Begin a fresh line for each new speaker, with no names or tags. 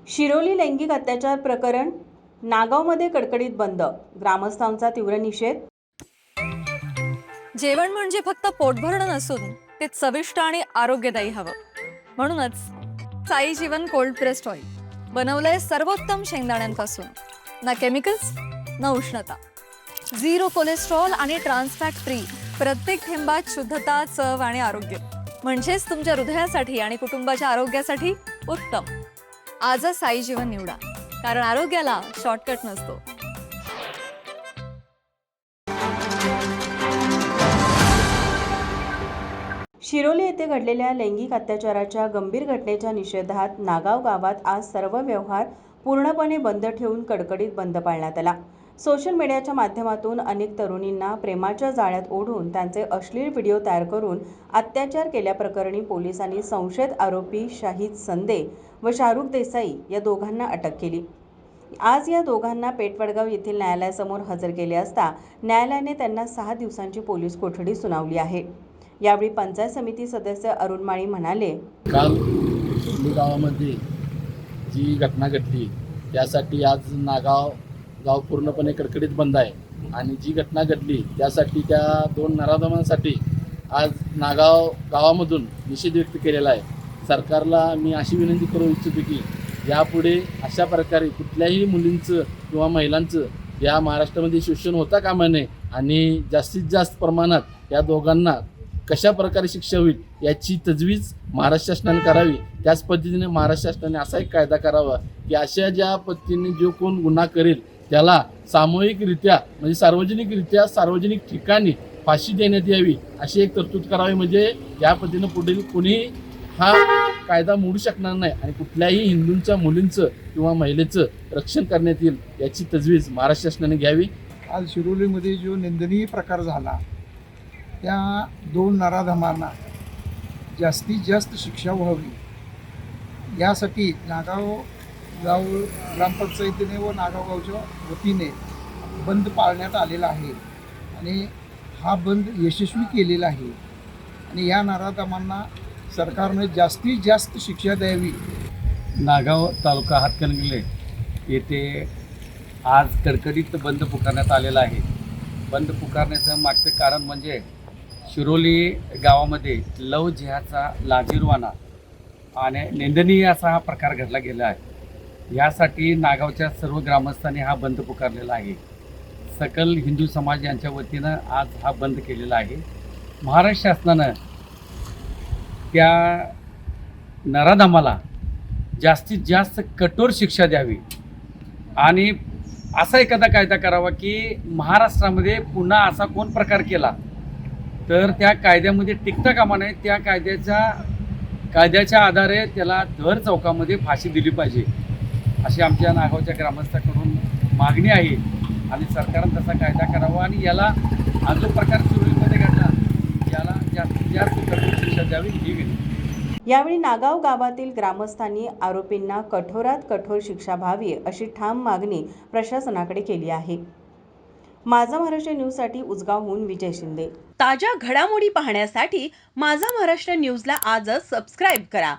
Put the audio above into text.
शिरोली लैंगिक अत्याचार प्रकरण नागावमध्ये कडकडीत बंद, ग्रामस्थांचा तीव्र निषेध।
जेवण म्हणजे फक्त पोटभरणं नसून ते चविष्ट आणि आरोग्यदायी हवं। म्हणूनच साई जीवन कोल्ड प्रेस्ड ऑइल बनवलंय सर्वोत्तम शेंगदाण्यांपासून। ना केमिकल्स ना उष्णता, झिरो कोलेस्ट्रॉल आणि ट्रान्सफॅट फ्री। प्रत्येक थेंबात शुद्धता, चव आणि आरोग्य, म्हणजेच तुमच्या हृदयासाठी आणि कुटुंबाच्या आरोग्यासाठी उत्तम। आजच साई जीवन निवडा, कारण आरोग्याला शॉर्टकट नसतो।
शिरोली येथे घडलेल्या लैंगिक अत्याचाराच्या गंभीर घटनेच्या निषेधात नागाव गावात आज सर्व व्यवहार पूर्णपणे बंद ठेवून कडकडीत बंद पाळण्यात आला। सोशल मीडियाच्या माध्यमातून अनेक तरुणींना प्रेमाच्या जाळ्यात ओढून त्यांचे अश्लील व्हिडिओ तयार करून अत्याचार केल्याप्रकरणी पोलिसांनी संशयित आरोपी शाहिद संदे व शाहरुख देसाई या दोघांना अटक केली। आज या दोघांना पेठवडगाव येथील न्यायालयासमोर हजर केले असता न्यायालयाने त्यांना 6 दिवसांची पोलीस कोठडी सुनावली आहे। यावेळी पंचायत समिती सदस्य अरुण माळी म्हणाले,
काल शिरोली गावामध्ये जी घटना घडली त्यासाठी आज नागाव गाव पूर्णपणे कडकडीत बंद आहे आणि जी घटना घडली त्यासाठी त्या दोन नराधमांसाठी आज नागाव गावामधून निषेध व्यक्त केलेला आहे। सरकारला मी अशी विनंती करू इच्छितो की यापुढे अशा प्रकारे कुठल्याही मुलींचं किंवा महिलांचं या महाराष्ट्रामध्ये शोषण होता कामा नये आणि जास्तीत जास्त प्रमाणात या दोघांना कशा प्रकारे शिक्षा होईल याची तजवीज महाराष्ट्र शासनाने करावी। त्याच पद्धतीने महाराष्ट्र शासनाने असा एक कायदा करावा की अशा ज्या पद्धतीने जो कोण गुन्हा करेल त्याला सामूहिकरित्या म्हणजे सार्वजनिक ठिकाणी फाशी देण्यात यावी अशी एक तरतूद करावी। म्हणजे या पद्धतीने पुढील कोणी हा कायदा मोडू शकणार नाही आणि कुठल्याही हिंदूंच्या मुलींचं किंवा महिलेचं रक्षण करण्यात येईल याची तजवीज महाराष्ट्र शासनाने घ्यावी।
आज शिरोलीमध्ये जो निंदनीय प्रकार झाला त्या दोन नराधमांना जास्तीत जास्त शिक्षा व्हावी यासाठी नागाव गाव ग्रामपंचायतीने व नागाव गावच्या वतीने बंद पाळण्यात आलेला आहे आणि हा बंद यशस्वी केलेला आहे आणि या नराधमांना सरकारने जास्तीत जास्त शिक्षा द्यावी।
नागाव तालुका हातकणंगले येथे आज कडकडीत बंद पुकारण्यात आलेला आहे। बंद पुकारण्याचं मागचं कारण म्हणजे शिरोली गावामध्ये लव जिहादचा लाजिरवाना आणि निंदनीय असा हा प्रकार घडला गेला आहे। यासाठी नागावच्या सर्व ग्रामस्थांनी हा बंद पुकारलेला आहे। सकल हिंदू समाज यांच्या वतीनं आज हा बंद केलेला आहे। महाराष्ट्र शासनानं त्या नराधमाला जास्तीत जास्त कठोर शिक्षा द्यावी आणि असा एखादा कायदा करावा की महाराष्ट्रामध्ये पुन्हा असा कोण प्रकार केला तर त्या कायद्यामध्ये टिकता कामा नये। त्या कायद्याच्या आधारे त्याला दर चौकामध्ये फाशी दिली पाहिजे अशी आमच्या नागावच्या ग्रामस्थांकडून मागणी आहे आणि सरकारने तसा कायदा करावा आणि याला हा जो प्रकार सुरुवातीमध्ये घडला याला जास्तीत जास्त कठोर शिक्षा द्यावी ही विनंती।
यावेळी नागाव गावातील ग्रामस्थांनी आरोपींना कठोरात कठोर शिक्षा व्हावी अशी ठाम मागणी प्रशासनाकडे केली आहे। माझा महाराष्ट्र न्यूजसाठी उजगावहून विजय शिंदे। ताज्या घडामोडी पाहण्यासाठी माझा महाराष्ट्र न्यूजला आजच सबस्क्राईब करा।